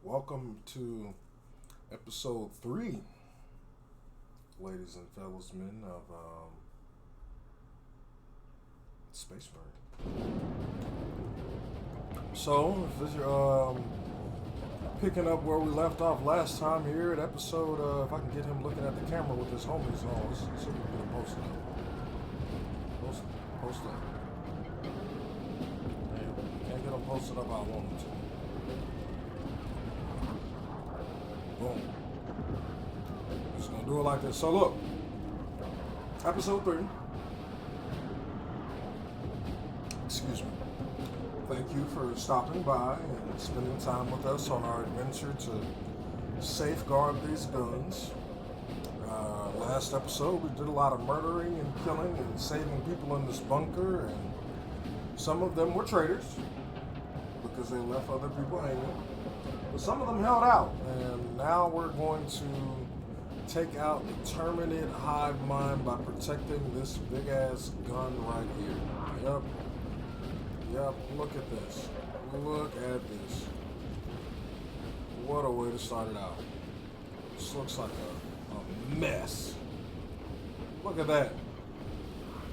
Welcome to episode 3, ladies and fellows men of Space Marine. So, if you're picking up where we left off last time here at episode, if I can get him looking at the camera with his homies on, let's see if we can get him posted up. Post up. Damn, can't get him posted up how I want him to. Boom. Just gonna do it like this. So look, episode 3. Excuse me. Thank you for stopping by and spending time with us on our adventure to safeguard these guns. Last episode we did a lot of murdering and killing and saving people in this bunker, and some of them were traitors because they left other people hanging. But some of them held out, and now we're going to take out the Tyranid hive mind by protecting this big-ass gun right here. Yep, look at this. Look at this. What a way to start it out. This looks like a mess. Look at that.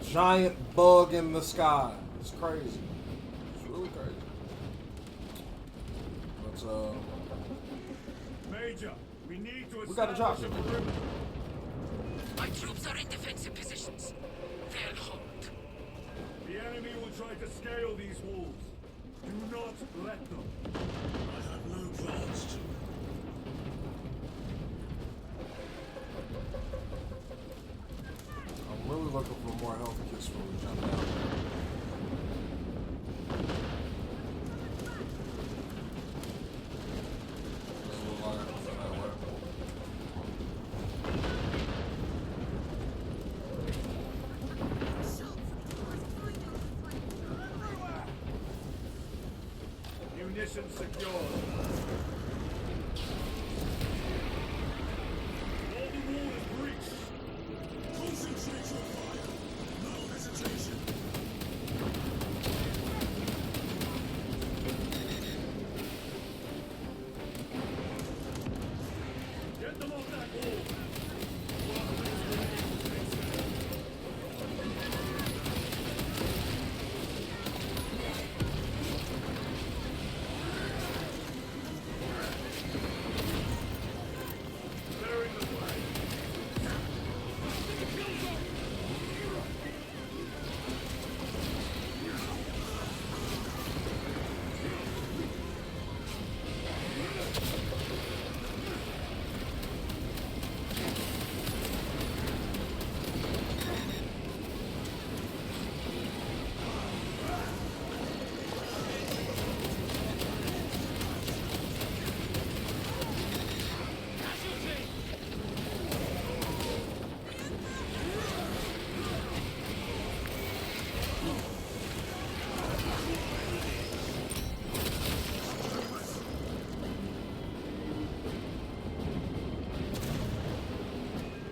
Giant bug in the sky. It's crazy. It's really crazy. But, Major, we need to got a job to do. My troops are in defensive positions. They'll hold. The enemy will try to scale these walls. Do not let them. I have no plans to. I'm really looking for more health kits before we jump down. Munition secured. All the wall is breached. Concentrate your fire. No hesitation. Get them off that wall.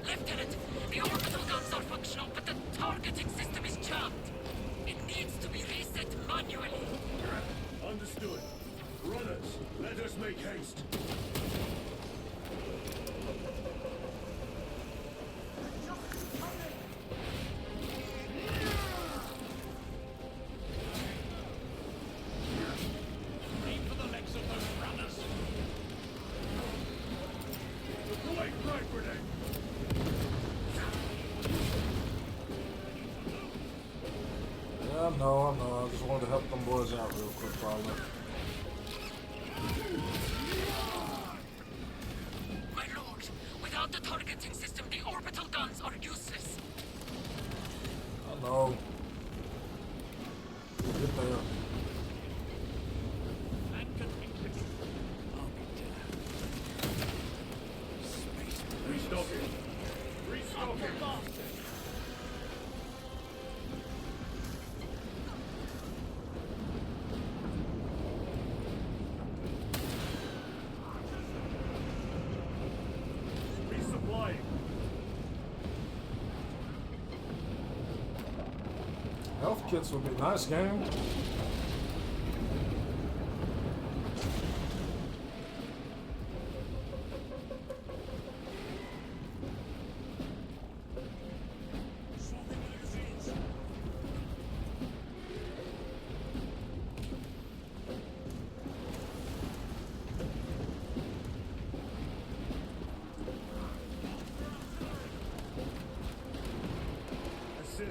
Lieutenant, the orbital guns are functional, but the targeting system is jammed. It needs to be reset manually. Understood. Runners, let us make haste. Aim for the legs of those runners. Deploy frag grenade. Yeah, I know. I just wanted to help them boys out real quick, probably. My lord, without the targeting system, the orbital guns are useless. I know. We'll get there. Restocking. Restocking. Resupplying. Health kits would be nice, game.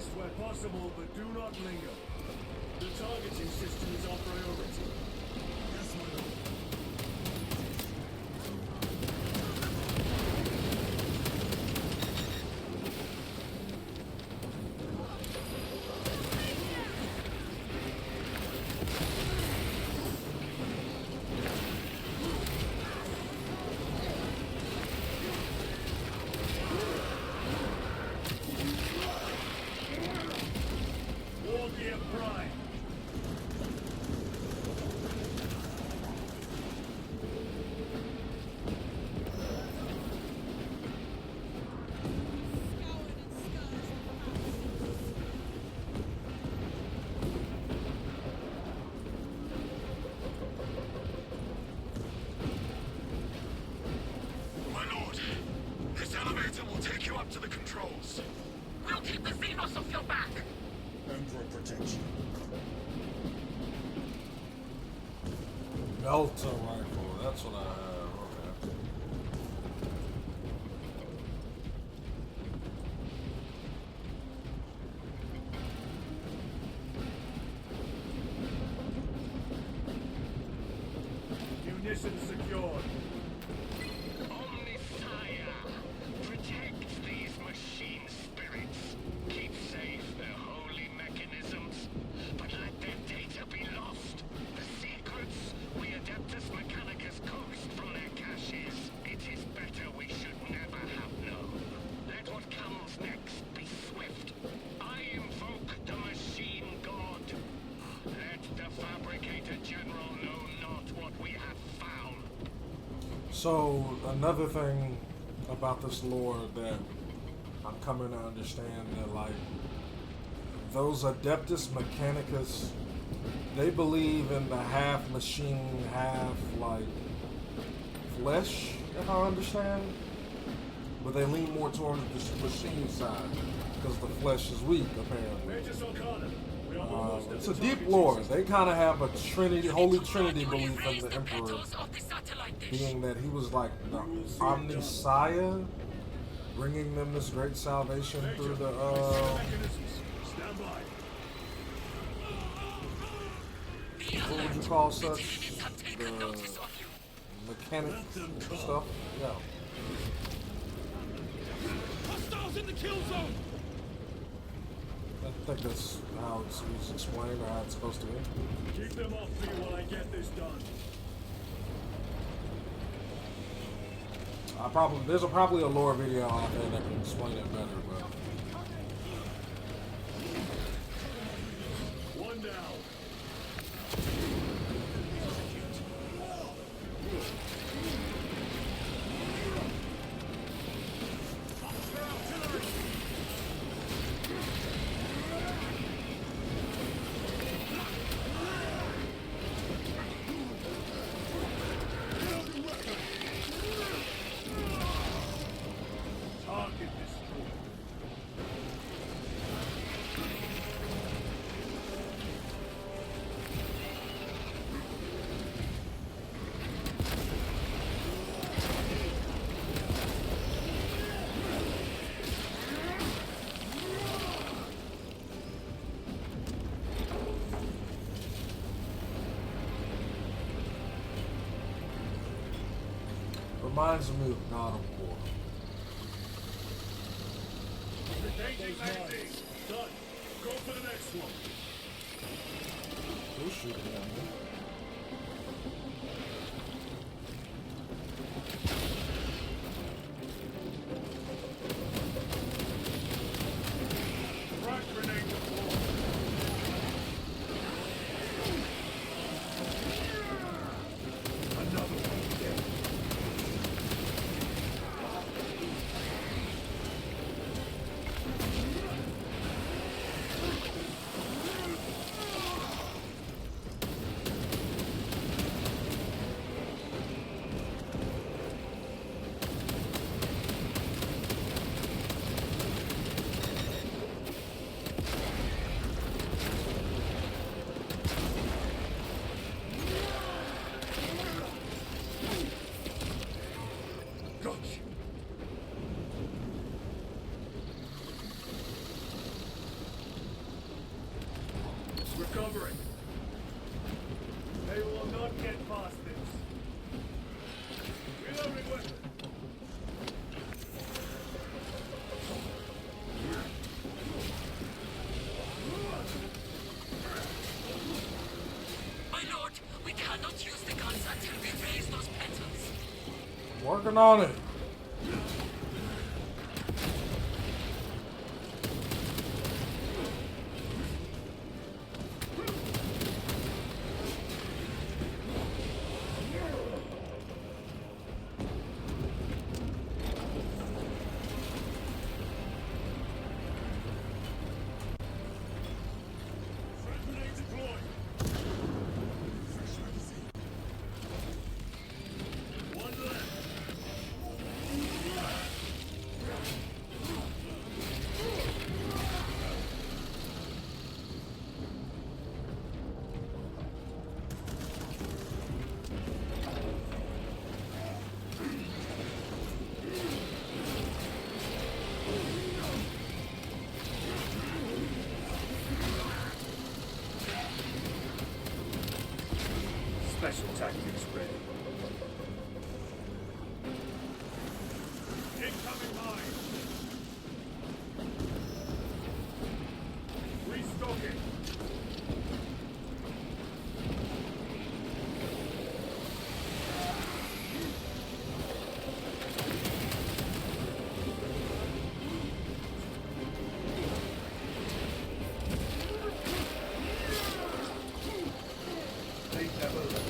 Rest where possible, but do not linger. The targeting system is our priority. Yes, my lord. Wargear Prime. My lord, this elevator will take you up to the controls. We'll keep the Xenos off your back. Emperor protection. Delta rifle, that's what I have. Okay. Munitions secured. Omnisire, protect these machine spirits. Keep safe their holy mechanisms, but let their data be lost. The secrets we Adeptus Mechanicus coaxed from their caches. It is better we should never have known. Let what comes next be swift. I invoke the machine god. Let the Fabricator General know not what we have found. So another thing about this lore that I'm coming to understand, that like those Adeptus Mechanicus, they believe in the half machine, half like flesh, if I understand. But they lean more towards the machine side because the flesh is weak, apparently. Major Solcana. We are almost at It's the a deep targeting lore. system. They kind of have a Trinity, Holy Trinity Manually belief in raise the the Emperor, petals of the satellite dish. being that he was like the Omnisire, bringing them this great salvation through the Mechanisms. Stand by. Be what would you alert. call The such? Tyranids have taken The notice of you. mechanic stuff? Yeah. Hostiles in the kill zone. I think that's how it's explained or how it's supposed to be. Keep them off me while I get this done. There's probably a lore video out there that can explain it better, but One down. Target destroyed. reminds me of God of War. Engaging magazine. Done. Go for the next one. Who's shooting at me? Frag grenade deployed. Another one dead. weapon. My lord, we cannot use the guns until we raise those petals. Working on it. Grenade deployed. One left. Special tactics ready. Incoming mine. Restocking. Take that over.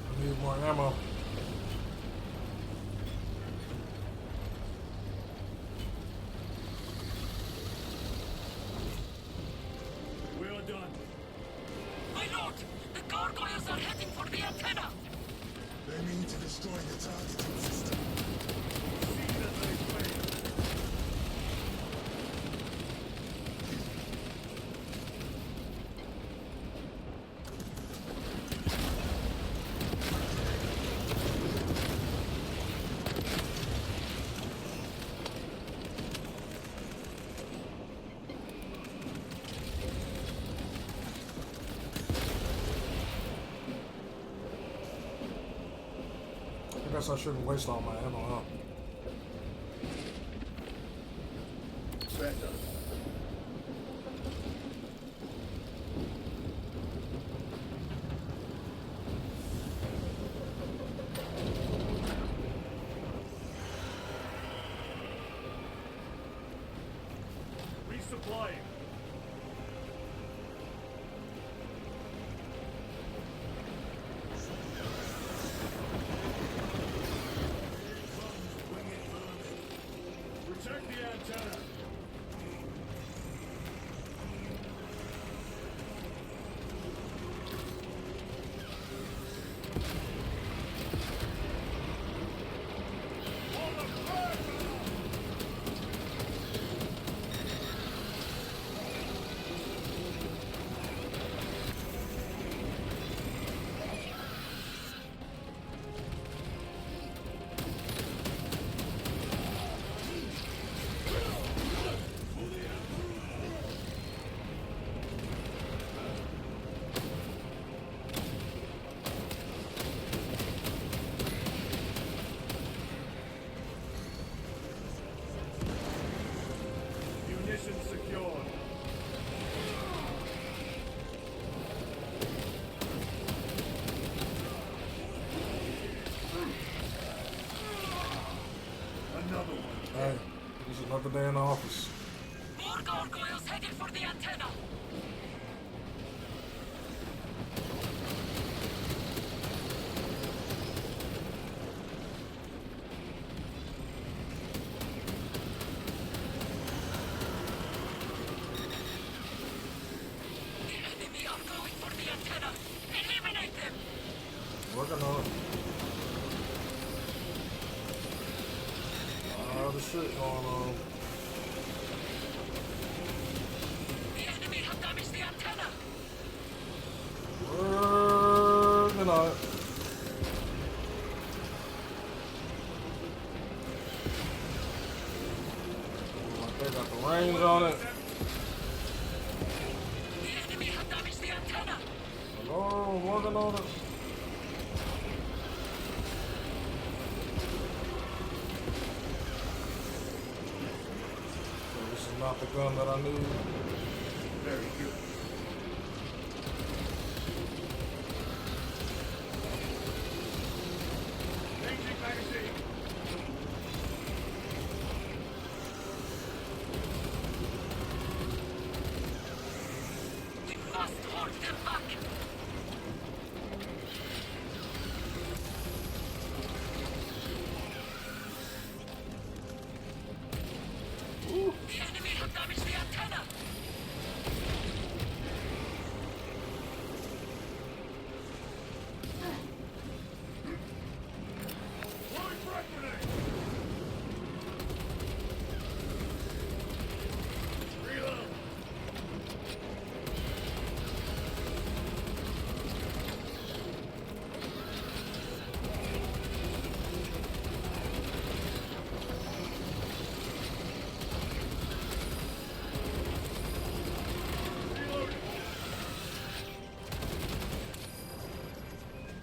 I need more ammo. We are done. My lord, the gargoyles are heading for the antenna. They mean to destroy the targeting system. See that they fail. I guess I shouldn't waste all my ammo, huh? Better. Resupplying. Protect the antenna. Munition secured. Another one. Hey, this is another day in the office. More gargoyles heading for the antenna. The enemy are going for the antenna. Eliminate them. Working on it. A lot of shit going on. The enemy have range on it. The enemy have damaged the antenna. Oh, I'm working on it. So this is not the gun that I need. Very good. Changing magazine. We must hold them back. The enemy have damaged the antenna. Throwing frag grenade. Reload.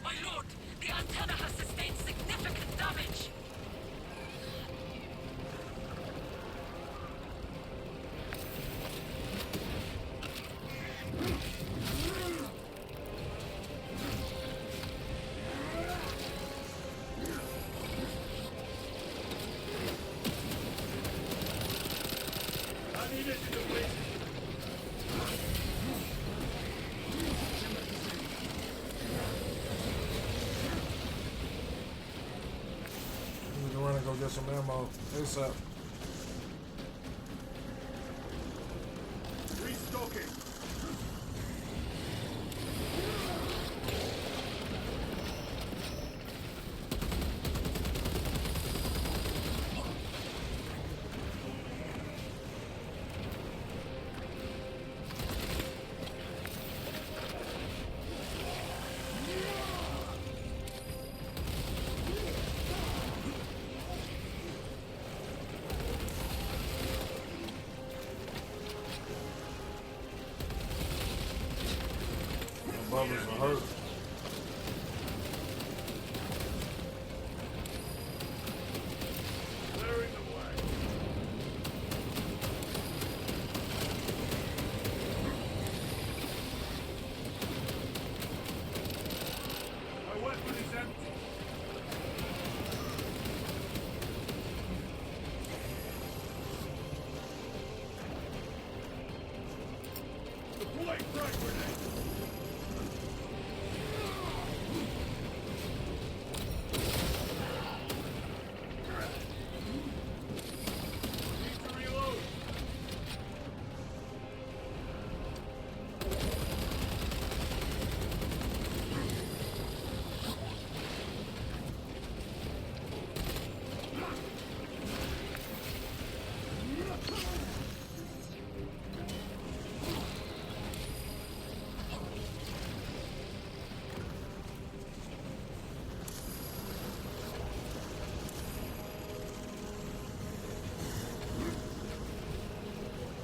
My lord, the antenna has sustained significant damage. I need it to the wing. I need to run and go get some ammo ASAP. Restocking. My brothers are hurt. Clearing the way. My weapon is empty. Deploying frag grenade. Need to reload.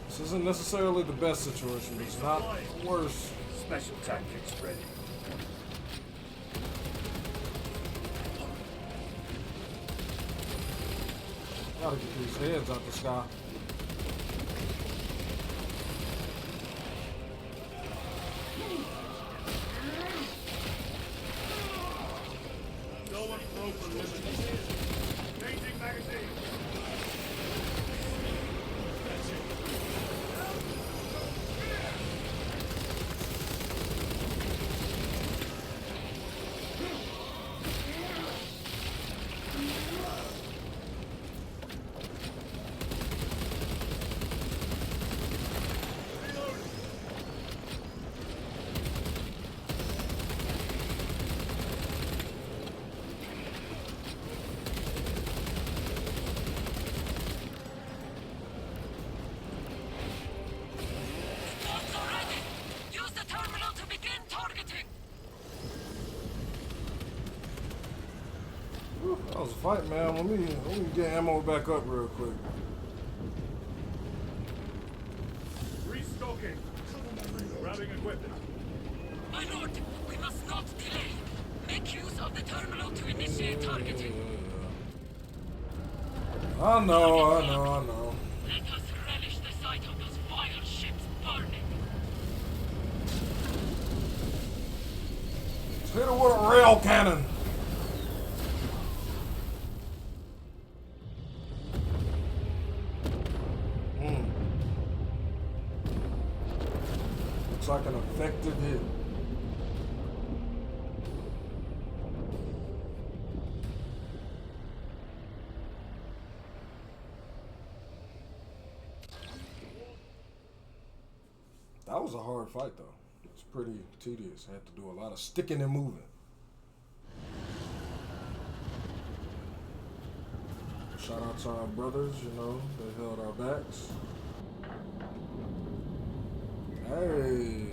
This isn't necessarily the best situation, but it's not worse. Special tactics ready. Gotta get these heads out the sky. Going pro for limited. Changing magazine. Bombs are ready. Use the terminal to begin targeting. Whew, that was a fight, man. Let me get ammo back up real quick. Docking. Grabbing equipment. My lord, we must not delay. Make use of the terminal to initiate targeting. I know. Let us relish the sight of those vile ships burning. Hit her with a rail cannon. Looks like an effective hit. That was a hard fight, though. It's pretty tedious. I had to do a lot of sticking and moving. Shout out to our brothers, you know, they held our backs. Hey,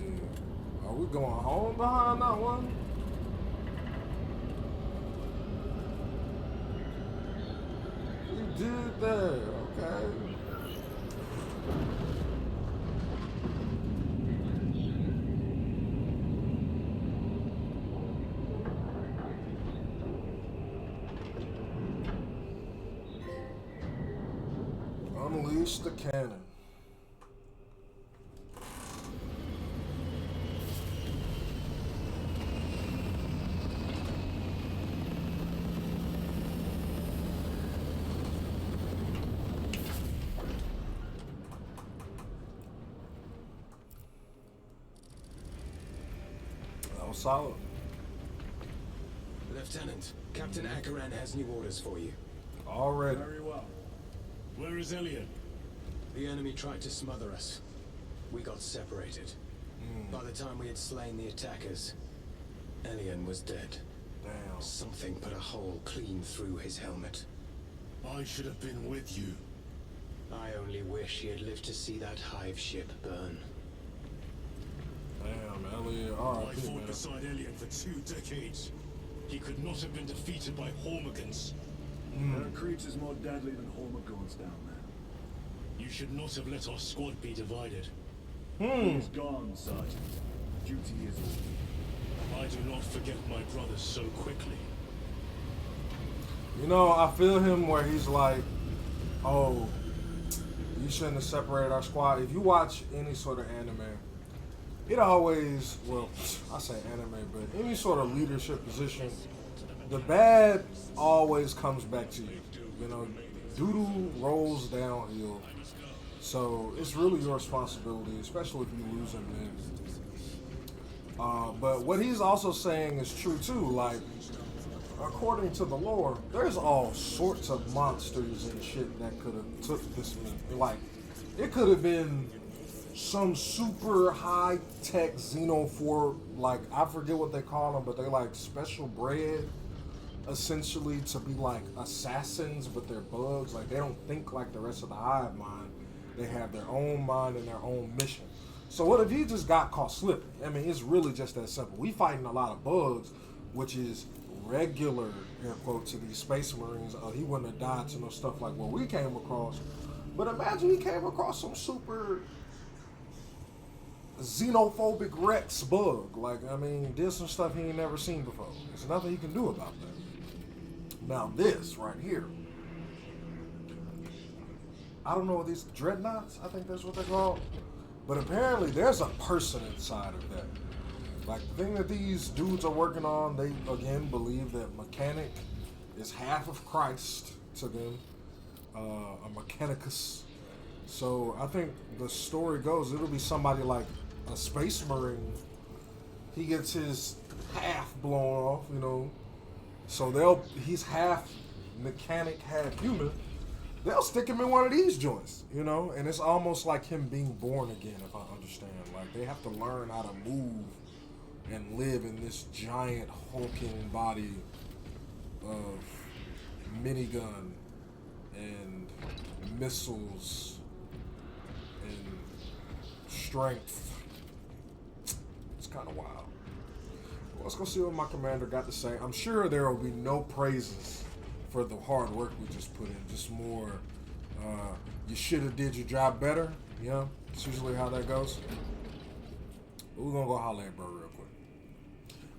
are we going home behind that one? We did that, okay. Unleash the cannon. That was solid. Lieutenant, Captain Akaran has new orders for you. Already. Very well. Where is Elian? The enemy tried to smother us. We got separated. By the time we had slain the attackers, Elian was dead. Damn. Something put a hole clean through his helmet. I should have been with you. I only wish he had lived to see that hive ship burn. Damn, Elliot. I R.I.P. fought man. beside Elian for 2 decades. He could not have been defeated by Hormigans. There are creatures more deadly than Hormigons down there. You should not have let our squad be divided. He's gone, Sergeant. Duty is over. I do not forget my brothers so quickly. You know, I feel him where he's like, oh, you shouldn't have separated our squad. If you watch any sort of anime, it always, well, I say anime, but any sort of leadership position, the bad always comes back to you. You know, doo-doo rolls downhill. So it's really your responsibility, especially if you lose him then. But what he's also saying is true too. Like, according to the lore, there's all sorts of monsters and shit that could have took this man. Like, it could have been some super high-tech xenophore, like, I forget what they call them, but they like special bred, essentially, to be like assassins, but they're bugs. Like, they don't think like the rest of the hive mind. They have their own mind and their own mission. So what if he just got caught slipping? I mean, it's really just that simple. We fighting a lot of bugs, which is regular, air quote, to these space marines. He wouldn't have died to no stuff like what we came across. But imagine he came across some super xenophobic Rex bug. Like, I mean, did some stuff he ain't never seen before. There's nothing he can do about that. Now this right here, I don't know what these dreadnoughts, I think that's what they're called. But apparently there's a person inside of that. Like, the thing that these dudes are working on, they again believe that mechanic is half of Christ to them, a mechanicus. So I think the story goes, it'll be somebody like a space marine. He gets his half blown off, you know. So he's half mechanic, half human. They'll stick him in one of these joints, you know, and it's almost like him being born again, if I understand. Like, they have to learn how to move and live in this giant hulking body of minigun and missiles and strength. It's kind of wild. Well, let's go see what my commander got to say. I'm sure there will be no praises for the hard work we just put in. Just more, you should have did your job better. Yeah, it's usually how that goes. But we're gonna go holler at bro real quick.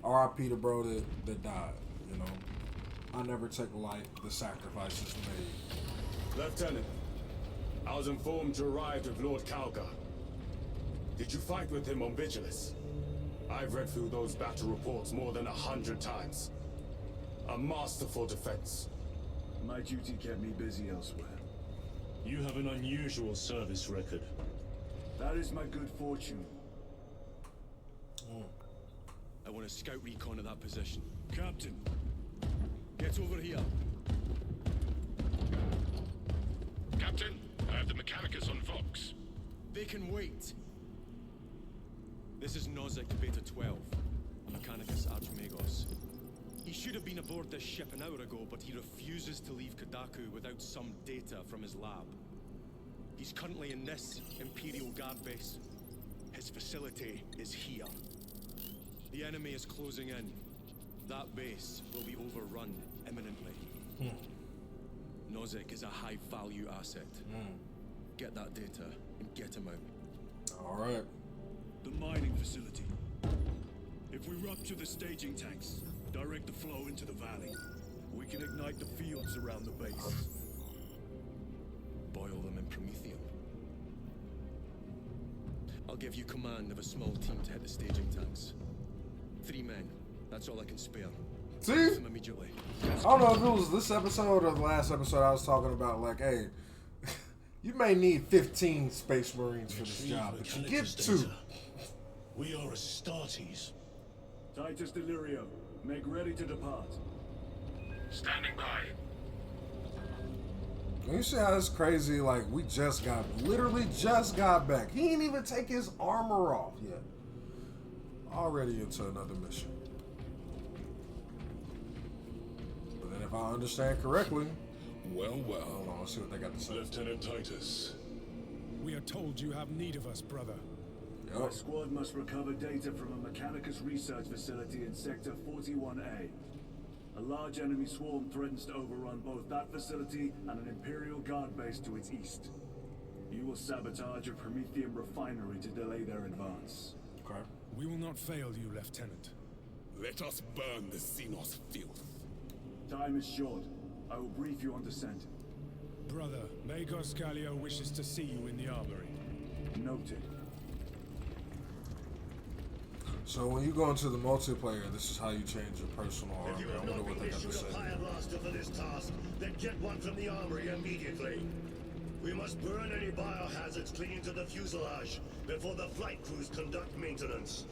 R.I.P. to bro that died, you know. I never take light the sacrifices made. Lieutenant, I was informed you arrived with Lord Calgar. Did you fight with him on Vigilus? I've read through those battle reports more than 100 times. A masterful defense. My duty kept me busy elsewhere. You have an unusual service record. That is my good fortune. I want a scout recon of that position. Captain, Get over here. Captain, I have the Mechanicus on Vox. They can wait. This is Nozick Beta 12, a Mechanicus Archmagos. He should have been aboard this ship an hour ago, but he refuses to leave Kadaku without some data from his lab. He's currently in this Imperial Guard base. His facility is here. The enemy is closing in. That base will be overrun imminently. Nozick is a high-value asset. Get that data and get him out. All right. the mining facility. If we rupture the staging tanks, direct the flow into the valley, we can ignite the fields around the base. Boil them in promethium. I'll give you command of a small team to hit the staging tanks. 3 men. That's all I can spare. See? Use them immediately. I don't know if it was this episode or the last episode I was talking about, like, hey, you may need 15 Space Marines for this job, but you get 2. We are Astartes. Titus Delirio, make ready to depart. Standing by. You see how it's crazy? Like, we literally just got back. He ain't even take his armor off yet. Already into another mission. But then if I understand correctly, Well, hold on, let's see what they got to say. Lieutenant Titus. We are told you have need of us, brother. My Yup. squad must recover data from a Mechanicus research facility in Sector 41A. A large enemy swarm threatens to overrun both that facility and an Imperial Guard base to its east. You will sabotage a Promethium refinery to delay their advance. Okay. We will not fail you, Lieutenant. Let us burn the Xenos filth. Time is short. I will brief you on descent. Brother, Magos Gallio wishes to see you in the armory. Noted. So when you go into the multiplayer, this is how you change your personal armor. If you I have wonder not what been they got to issued say. a fire blaster for this task, then get one from the armory immediately. We must burn any biohazards clinging to the fuselage before the flight crews conduct maintenance.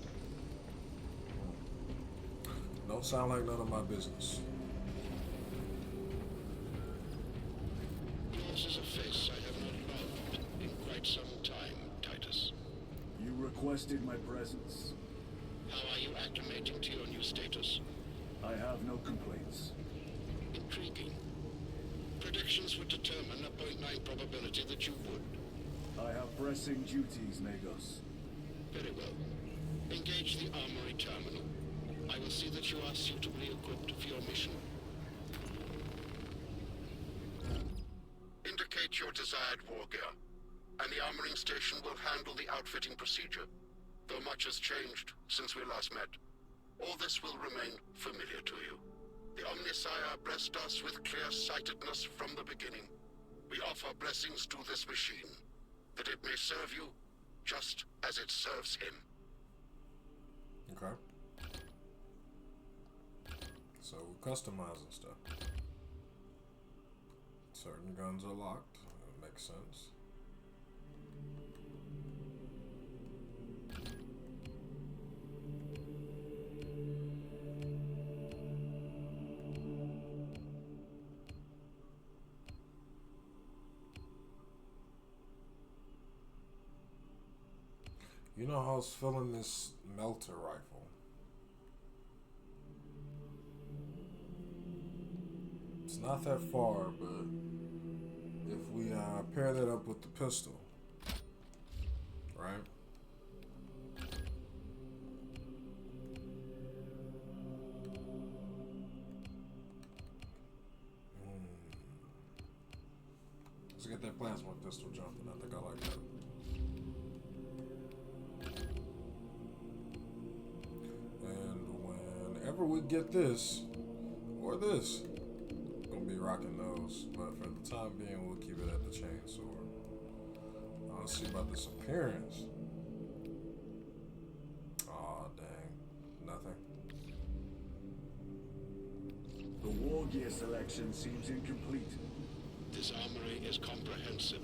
Don't sound like none of my business. Yours is a face I have not loved in quite some time, Titus. You requested my presence. How are you acclimating to your new status? I have no complaints. Intriguing. Predictions would determine a 0.9 probability that you would. I have pressing duties, Magos. Very well. Engage the armory terminal. I will see that you are suitably equipped for your mission. Indicate your desired war gear, and the armoring station will handle the outfitting procedure. Though much has changed since we last met, all this will remain familiar to you. The Omnisire blessed us with clear-sightedness from the beginning. We offer blessings to this machine, that it may serve you just as it serves him. Okay. So we're customizing stuff. Certain guns are locked. That makes sense. You know how I was feeling this melter rifle? It's not that far, but if we pair that up with the pistol, right? Let's get that plasma pistol jumping. I think I like that. whenever we get this, or this, we're gonna be rocking those. But for the time being, we'll keep it at the chainsaw. Let's see about this appearance. Aw, dang. Nothing. The war gear selection seems incomplete. This armory is comprehensive,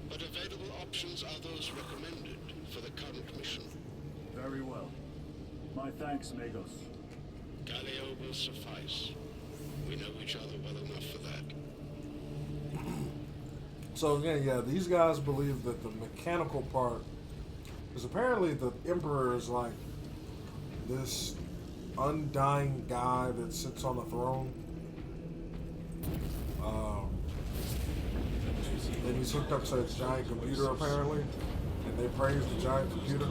but available options are those recommended for the current mission. Very well. My thanks, Magos. Galileo will suffice. We know each other well enough for that. So again, yeah, these guys believe that the mechanical part is apparently the Emperor is like this undying guy that sits on a throne. And he's hooked up to a giant computer apparently, and they praise the giant computer.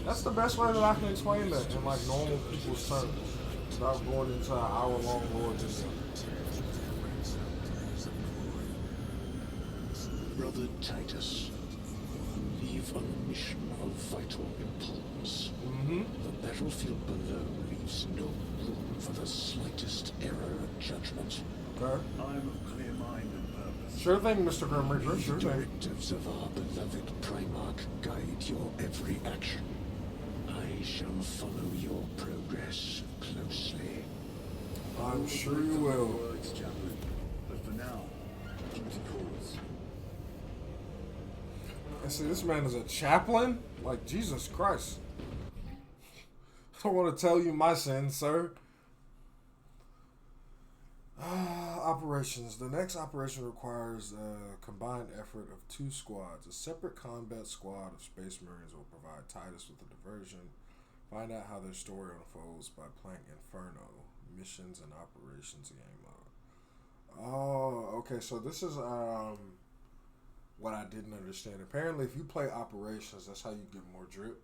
That's the best way that I can explain that in like normal people's terms, without going into an hour-long lore video. Brother Titus, leave on a mission of vital importance. The battlefield below leaves no room for the slightest error of judgment. Okay. I'm of clear mind and purpose. Sure thing, Mr. Grim Reaper, sure The thing. directives of our beloved Primarch guide your every action. I shall follow your progress closely. I'm sure you will. Words, Chaplain. But for now, duty calls. I see this man is a chaplain? Like, Jesus Christ. I don't want to tell you my sins, sir. Operations. The next operation requires a combined effort of 2 squads. A separate combat squad of Space Marines will provide Titus with a diversion. Find out how their story unfolds by playing Inferno. Missions and operations game mode. Oh, okay. So this is what I didn't understand. Apparently, if you play operations, that's how you get more drip.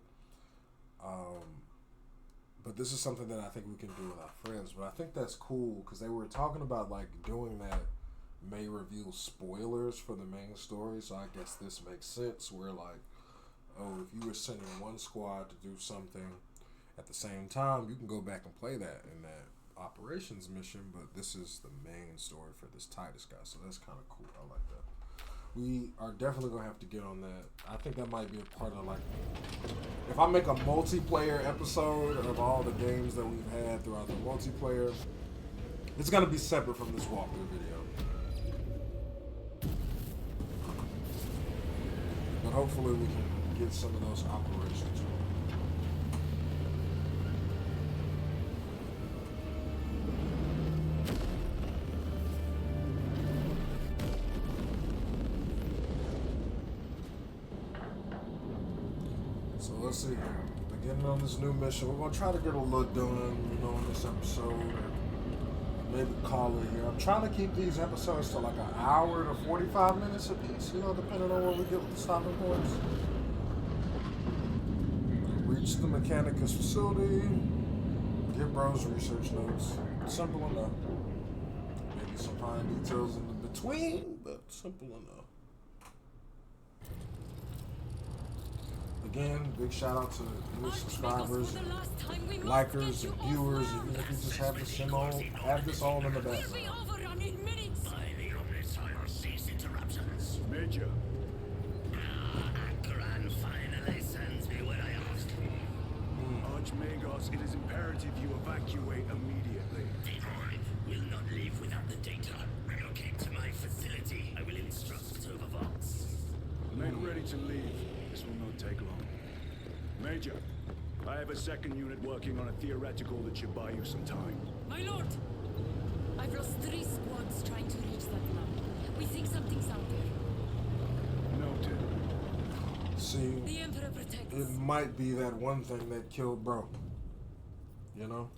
But this is something that I think we can do with our friends. But I think that's cool because they were talking about like doing that may reveal spoilers for the main story. So I guess this makes sense where like, oh, if you were sending one squad to do something at the same time, you can go back and play that in that operations mission. But this is the main story for this Titus guy. So that's kind of cool. I like that. We are definitely going to have to get on that. I think that might be a part of, like, if I make a multiplayer episode of all the games that we've had throughout the multiplayer, it's going to be separate from this walkthrough video. But hopefully we can get some of those operations. So let's see here. Beginning on this new mission, we're gonna try to get a little done, you know, in this episode, or maybe call it here. I'm trying to keep these episodes to like an hour to 45 minutes a piece, you know, depending on where we get with the stopping points. Reach the Mechanicus facility. Get Bro's research notes. Simple enough. Maybe some fine details in the between, but simple enough. Again, big shout out to new subscribers, likers, and viewers. Even if you just have this on in the background. Major. Gran finally sends me what I asked for. Archmagos, it is imperative you evacuate immediately. I will not leave without the data. Relocate to my facility. I will instruct Overvox. Make ready to leave. This will not take long. Major, I have a second unit working on a theoretical that should buy you some time. My lord! I've lost 3 squads trying to reach that land. We think something's out there. Noted. See, The Emperor protects. it might be that one thing that killed Bro. You know?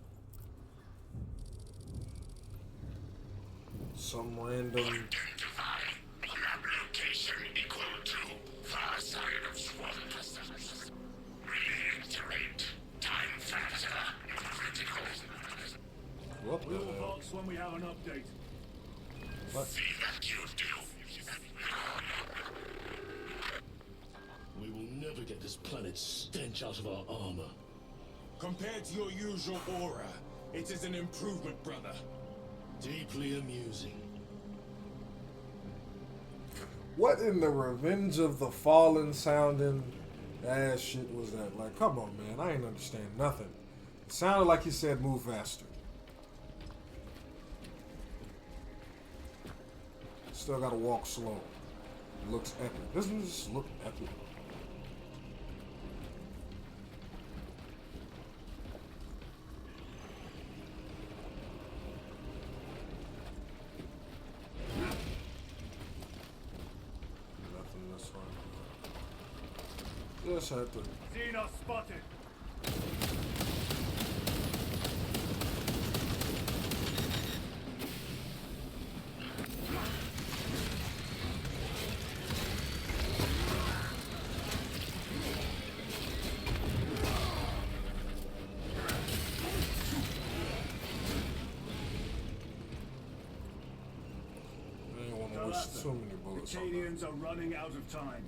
Some random... Identify lab location equal to far side of swamp. Reiterate time factor critical. What We'll the hell? box when we have an update. What? See that you do. We will never get this planet's stench out of our armor. Compared to your usual aura, It is an improvement, brother. Deeply amusing. What in the Revenge of the Fallen sounding ass shit was that? Like, come on, man. I ain't understand nothing. It sounded like he said move faster. Still gotta walk slow. It looks epic. Doesn't this look epic? Just had to. Xenos spotted. I don't want to waste too many bullets. The Cadians are running out of time.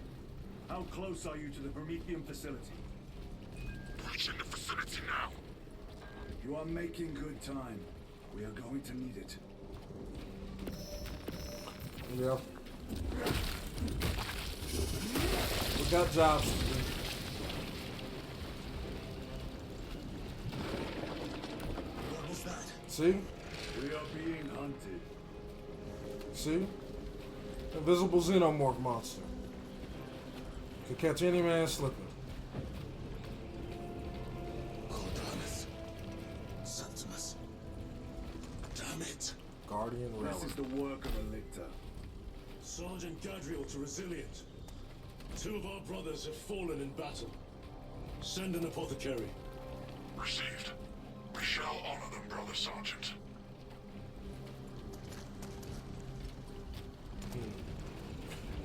How close are you to the Prometheum facility? Breaching the facility now. You are making good time. We are going to need it. Yeah. We got jobs to do. What was that? See? We are being hunted. See? Invisible xenomorph monster. Could catch any man slipping. Cordalis. Septimus. Damn it. Guardian Relic. This is the work of a Lictor. Sergeant Gadriel to Resilient. 2 of our brothers have fallen in battle. Send an apothecary. Received. We shall honor them, Brother Sergeant.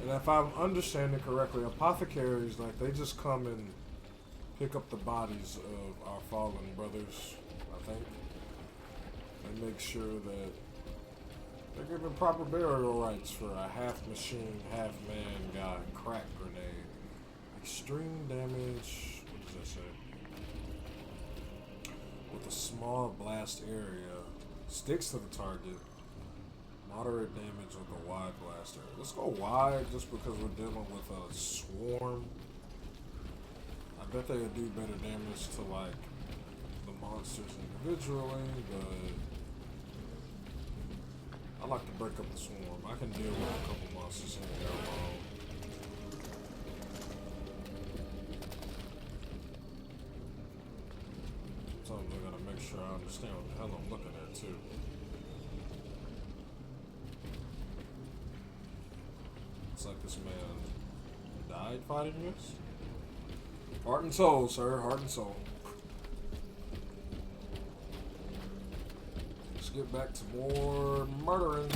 And if I'm understanding correctly, apothecaries, like, they just come and pick up the bodies of our fallen brothers, I think. They make sure that they're given proper burial rites for a half-machine, half-man guy, crack grenade. Extreme damage, what does that say? With a small blast area, sticks to the target. Moderate damage with a wide blast area. Let's go wide just because we're dealing with a swarm. I bet they would do better damage to, like, the monsters individually, but I like to break up the swarm. I can deal with a couple monsters in there alone. Sometimes I gotta make sure I understand what the hell I'm looking at too. It's like this man died fighting this. Heart and soul, sir. Heart and soul. Let's get back to more murdering.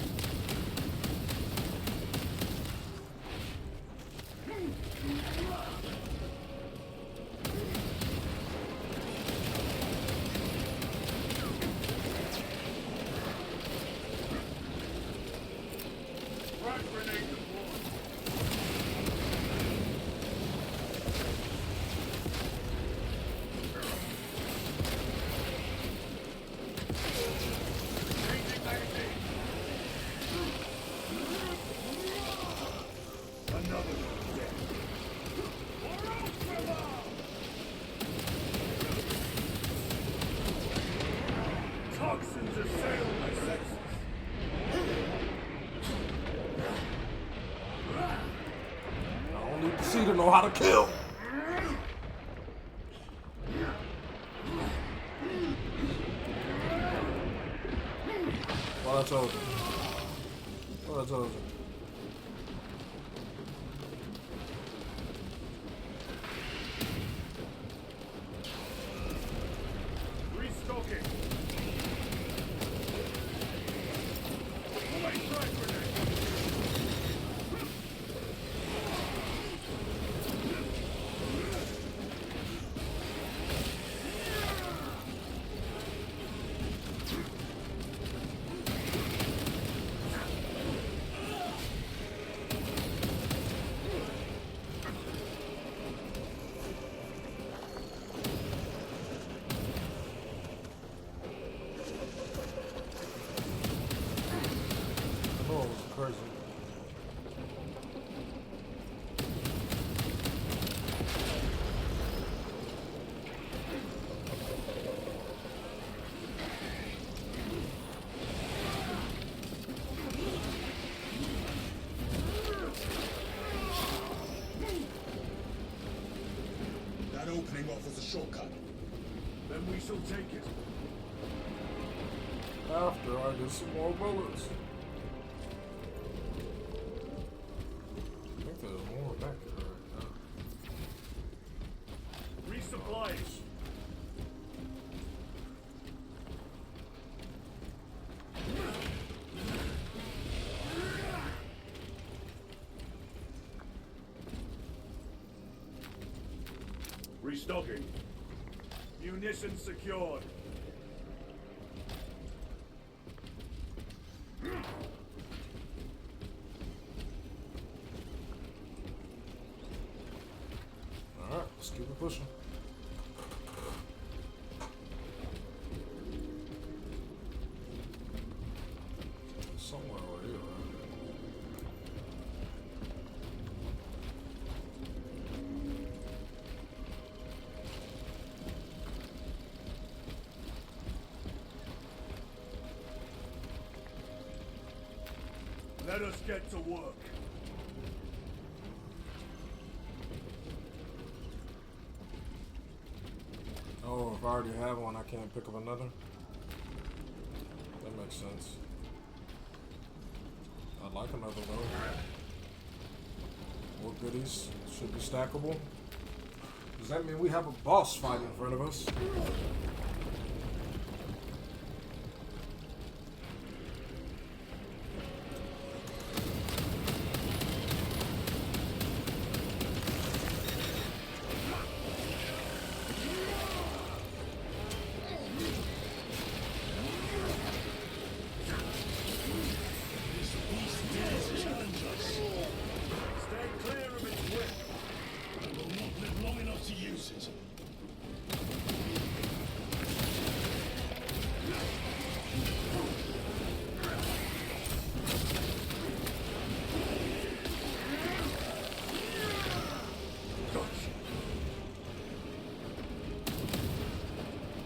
Toxins assail my senses. I don't need to see to know how to kill. Well, I told you. Well, I told you. Restocking. That opening offers a shortcut. Then we shall take it. After I get some more bullets. I think there's more back here right now. Resupplies. Restocking. Munitions secured. Alright, let's keep it pushing. Somewhere over here, right? Let us get to work. Oh, if I already have one, I can't pick up another? That makes sense. I'd like another though. More goodies. Should be stackable. Does that mean we have a boss fight in front of us?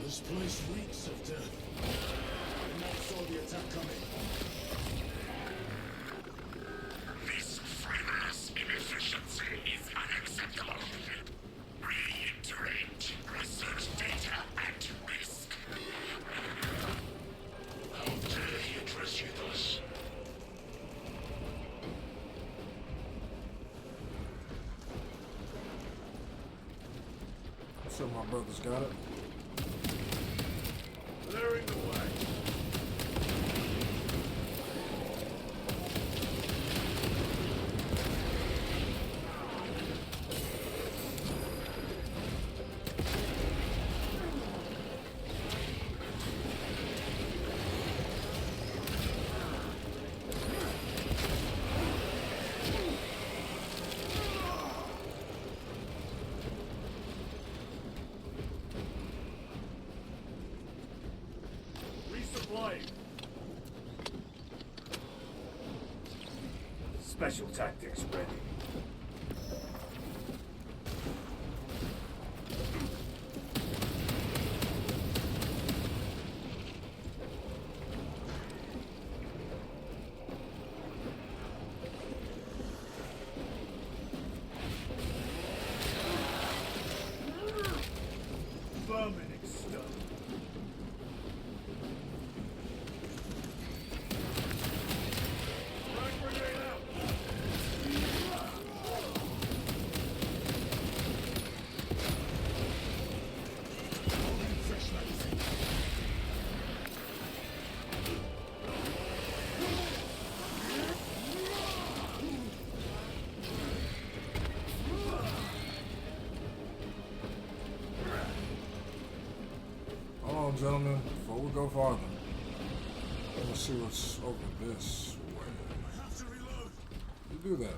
This place reeks of death. I not saw the attack coming. This frivolous inefficiency is unacceptable. Reiterate research data at risk. How dare you address you thus? I'm sure my brother's got it. Clearing the way. Resupplying. Special tactics ready. Vermin exterminated. Hold on, gentlemen, before we go farther. Let me see what's over this way. I have to reload. You do that.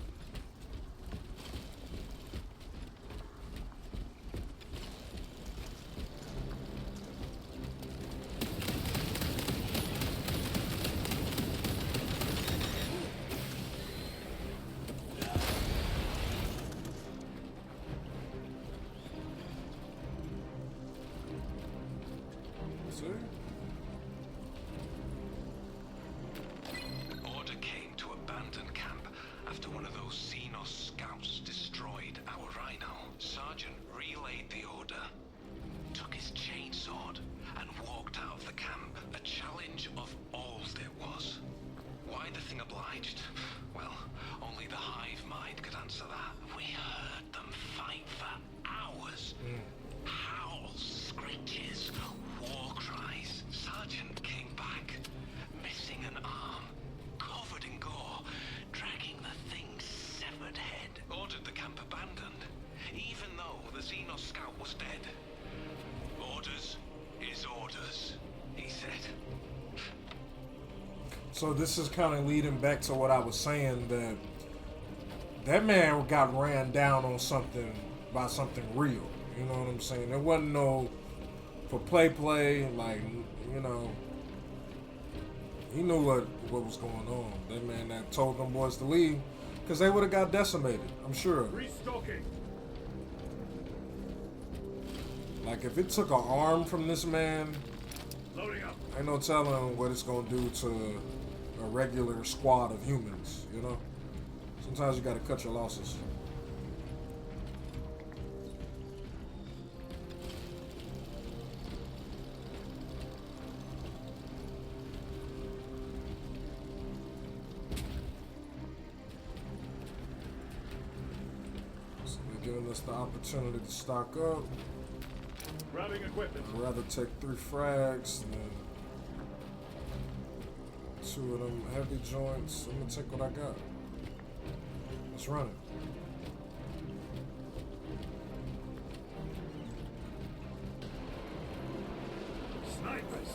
See? Order came to abandon camp one of those Xenos scouts destroyed our rhino. Sergeant relayed the order So this is kind of leading back to what I was saying, that man got ran down on something by something real. You know what I'm saying? There wasn't no for play, like, you know. He knew what was going on. That man that told them boys to leave, because they would have got decimated, I'm sure. Restocking. Like, if it took an arm from this man, Loading up. ain't no telling what it's gonna do to a regular squad of humans, you know? Sometimes you gotta cut your losses. So they're giving us the opportunity to stock up. Grabbing equipment. I'd rather take 3 frags than 2 of them heavy joints. I'm gonna take what I got. Let's run it. Snipers.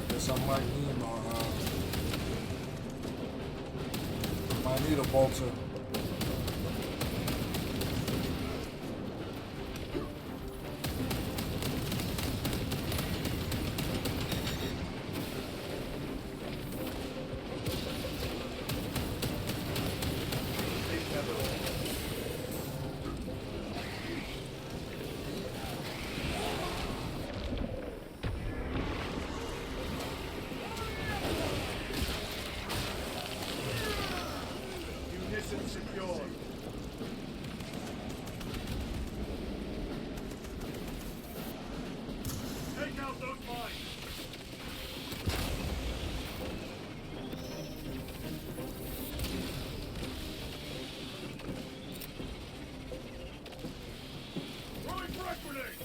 Guess I might need my might need a bolter. Munition secured. Take out those mines. Throwing frag grenade.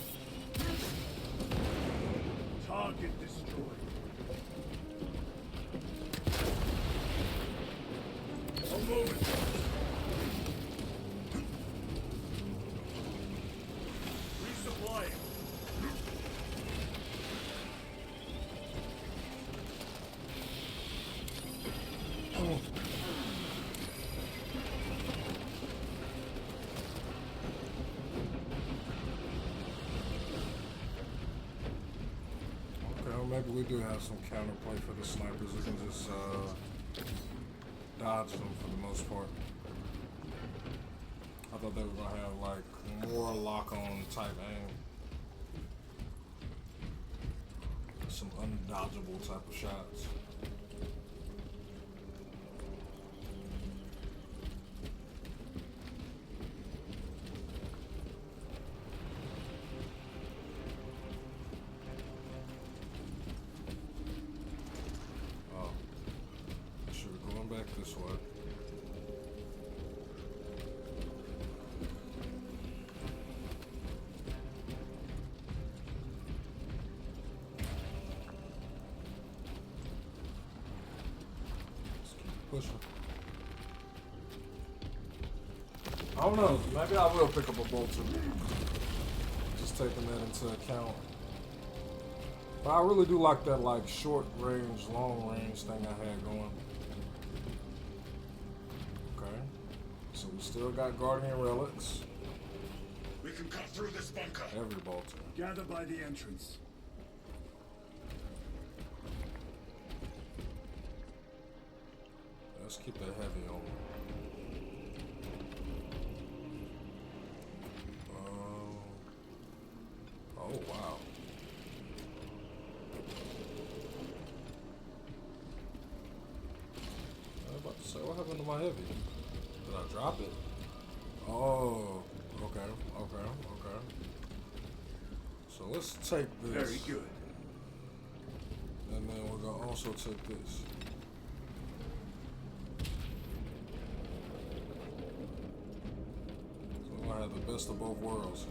Target destroyed. I'm moving. Resupplying. Okay, well maybe we do have some counterplay for the snipers. We can just dodge them for the most part. I thought they were gonna have like more lock-on type aim. Some undodgeable type of shots. Oh. Should be going back this way. Pushing. I don't know. Maybe I will pick up a bolter. Just taking that into account. But I really do like that like short range, long range thing I had going. Okay. So we still got Guardian relics. We can cut through this bunker. Every bolter. Gather by the entrance. Let's keep that heavy on. Oh wow. I was about to say, what happened to my heavy? Did I drop it? Oh, okay. So let's take this. Very good. And then we're gonna also take this. So I have the best of both worlds.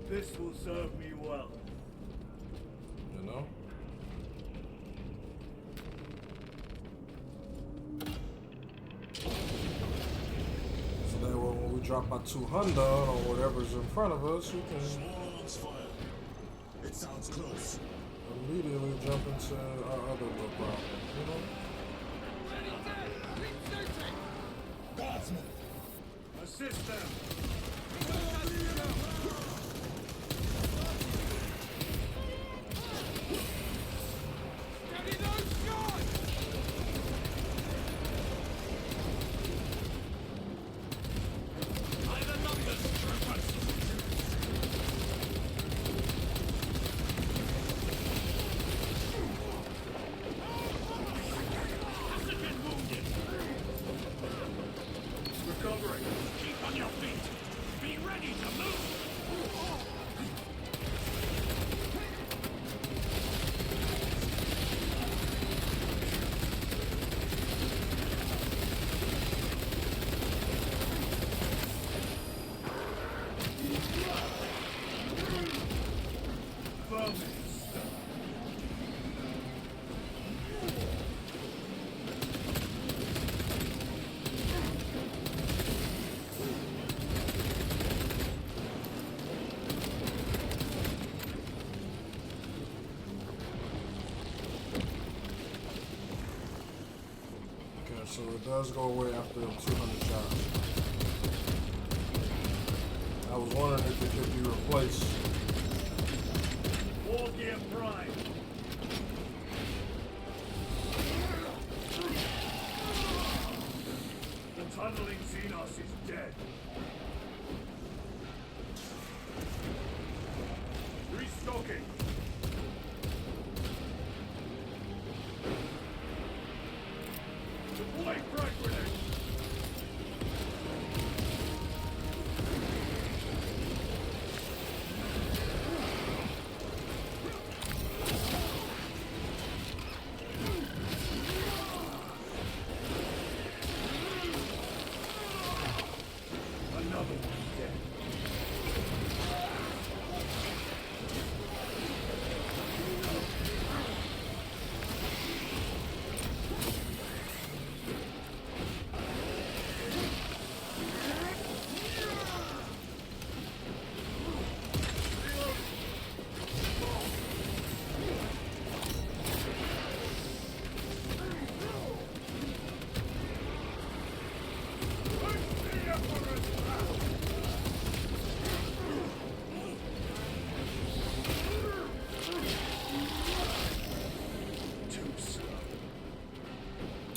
This will serve me well. You know? So that drop our 200 on whatever's in front of us, we can Swarm's fire. It sounds close. immediately jump into our other little problem, you know? Guardsmen! Assist them! So it does go away after 200 shots. I was wondering if it could be replaced. War gear prime. The tunneling Xenos is dead. Restocking. Deploy frag grenade. Another one dead.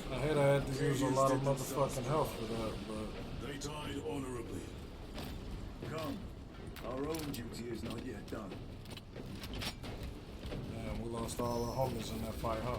I hate I had to use a lot of motherfucking health for that, but They died honorably. Come. Our own duty is not yet done. man, we lost all our homies in that fight, huh?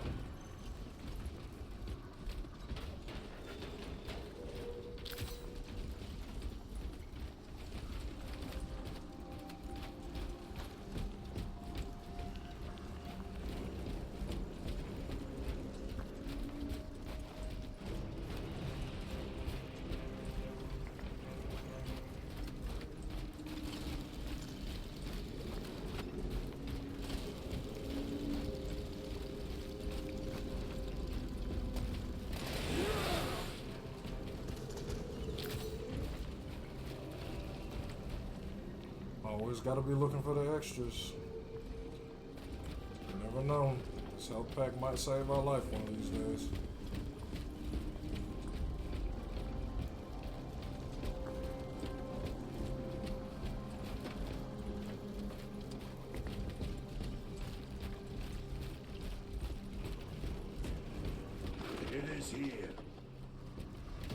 Always gotta be looking for the extras. You never know. This health pack might save our life one of these days. It is here.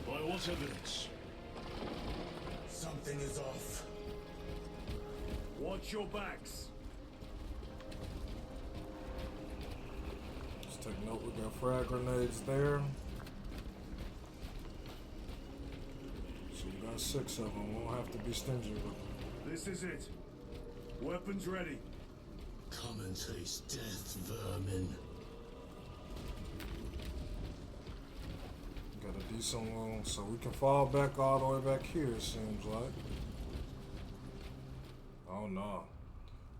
By what evidence? Something is off. Watch your backs. Let's take note, we got frag grenades there. So we got 6 of them. We won't have to be stingy with them. This is it. Weapons ready. Come and taste death, vermin. Got a decent one, so we can fall back all the way back here, it seems like. Oh no.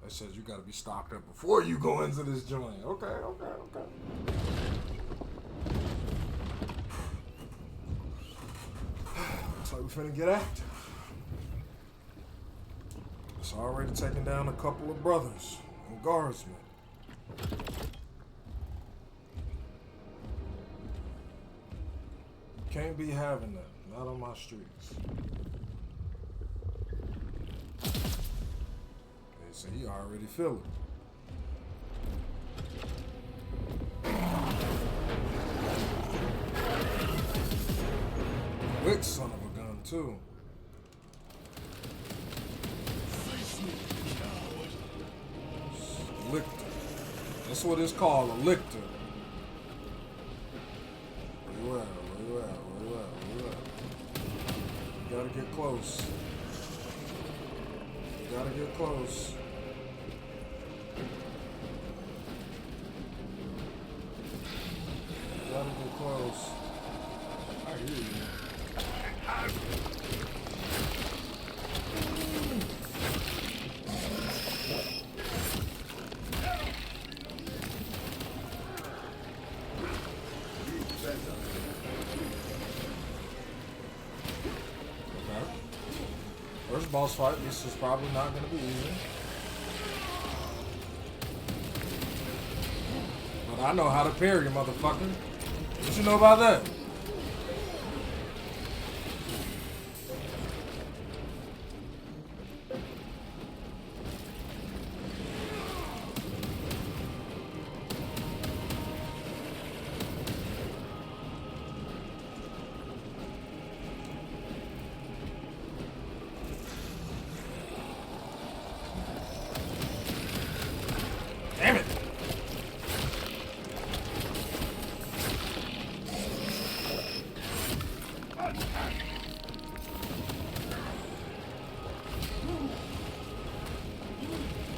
They said you gotta be stocked up before you go into this joint. Okay. Looks like we finna get active. already taken down a couple of brothers and guardsmen. Can't be having that. Not on my streets. They say you already feel it. Quick son of a gun, too. Lictor. That's what it's called, a lictor. Where you at? Where you at? Where you at? Where you at? You gotta get close. You gotta get close. You gotta get close. I hear you. First boss fight, this is probably not going to be easy. But I know how to parry, motherfucker. What you know about that? Damn it!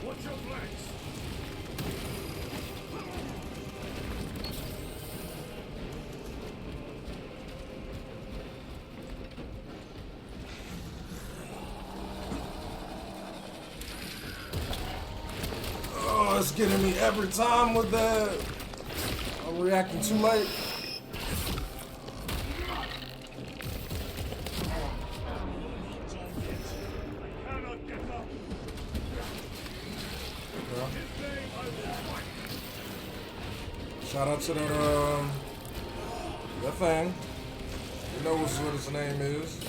Watch your flanks. Oh, it's getting me every time with that. I'm reacting too late. Cannot get up. Yeah. His name I will fight. Shout out to that thing. You know what his name is.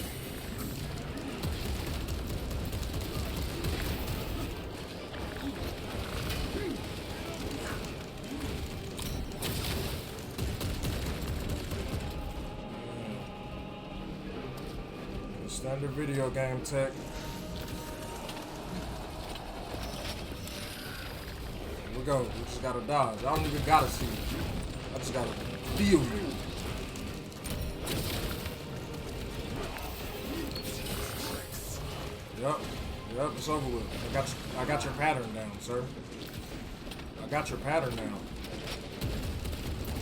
Standard video game tech. Here we go. We just gotta dodge. I don't even gotta see you. I just gotta feel you. Yep. Yep, it's over with. I got your pattern down, sir. I got your pattern down.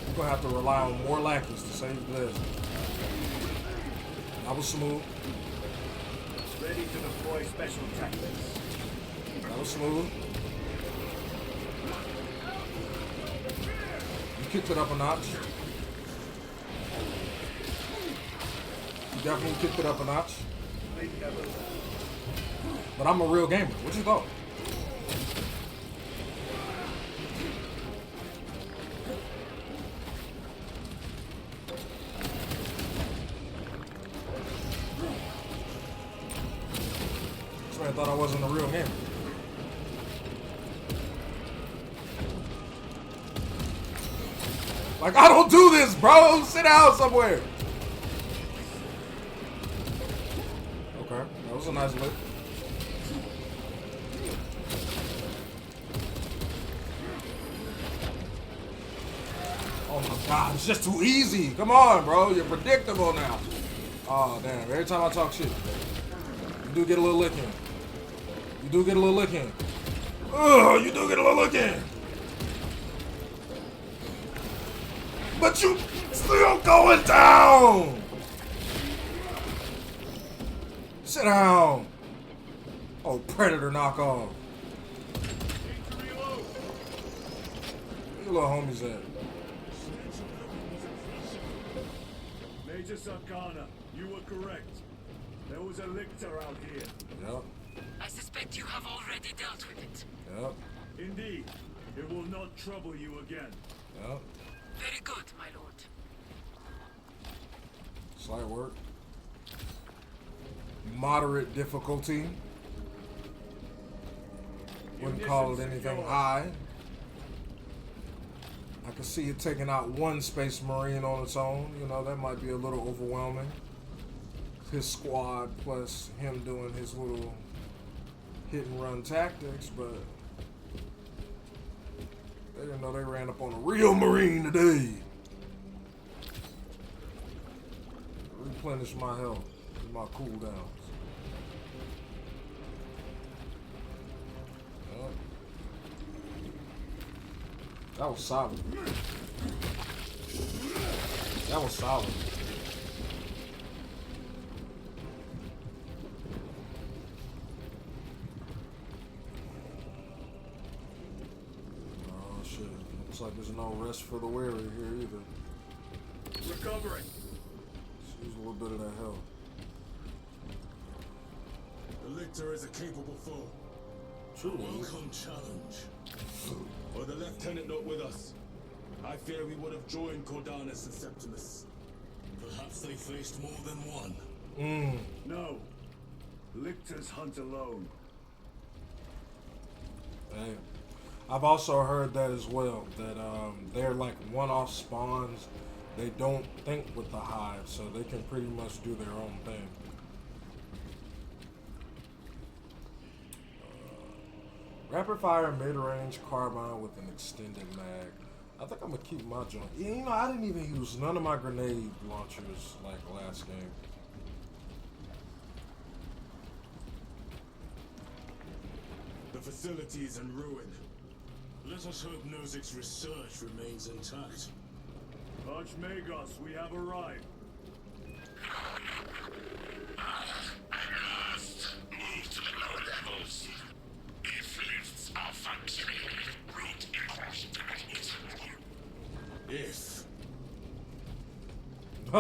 You're gonna have to rely on more lackeys to save this. That was smooth. Ready to deploy special tactics. That was smooth. You kicked it up a notch. You definitely kicked it up a notch. But I'm a real gamer. What you thought? I thought I wasn't a real gamer. Like, I don't do this, bro. Sit down somewhere. Okay, that was a nice lick. Oh my God, it's just too easy. Come on, bro. You're predictable now. Oh, damn. Every time I talk shit, you do get a little lick in. You do get a little lick in. Ugh, you do get a little lick in. But you still going down. Sit down. Oh, predator knockoff. Where your little homies at? Major Sarkana, you were correct. There was a lictor out here. Yep. I suspect you have already dealt with it. Yep. Indeed. It will not trouble you again. Yep. Very good, my lord. Slight work. Moderate difficulty. Wouldn't call it anything high. I can see it taking out one Space Marine on its own. You know, that might be a little overwhelming. His squad plus him doing his little hit and run tactics, but they didn't know they ran up on a real Marine today. Replenish my health and my cooldowns. That was solid. That was solid. Oh shit. Looks like there's no rest for the weary here either. Recovering. Let's use a little bit of that health. The Lictor is a capable foe. True. Welcome challenge. Were the Lieutenant not with us, I fear we would have joined Cordanus and Septimus. Perhaps they faced more than one. No. Lictors hunt alone. Hey, I've also heard that as well, that they're like one-off spawns. They don't think with the hive, so they can pretty much do their own thing. Rapid fire mid-range carbine with an extended mag. I think I'm gonna keep my joint. You know, I didn't even use none of my grenade launchers like last game. The facility is in ruin. Let us hope Nozik's research remains intact. Archmagos, we have arrived. At last, move to the lower levels. If lifts are functioning, route across to it. If. I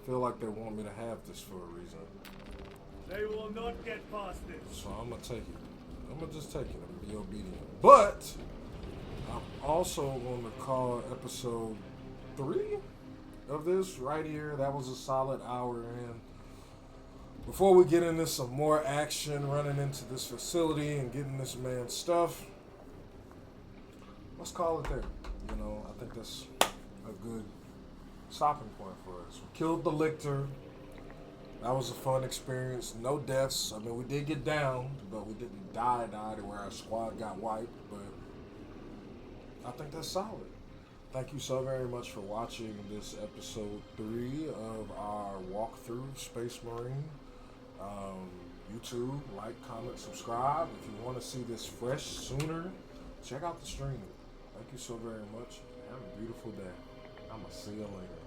feel like they want me to have this for a reason. They will not get past this. So I'm gonna take it. I'm gonna just take it and be obedient. But I'm also going to call episode 3 of this right here. That was a solid hour in. Before we get into some more action, running into this facility and getting this man's stuff, let's call it there. You know, I think that's a good stopping point for us. We killed the Lictor. That was a fun experience. No deaths. I mean, we did get down, but we didn't die to where our squad got wiped. But I think that's solid. Thank you so very much for watching this episode 3 of our walkthrough Space Marine. YouTube, like, comment, subscribe. If you want to see this fresh sooner, check out the stream. Thank you so very much. Have a beautiful day. I'm going to see you later.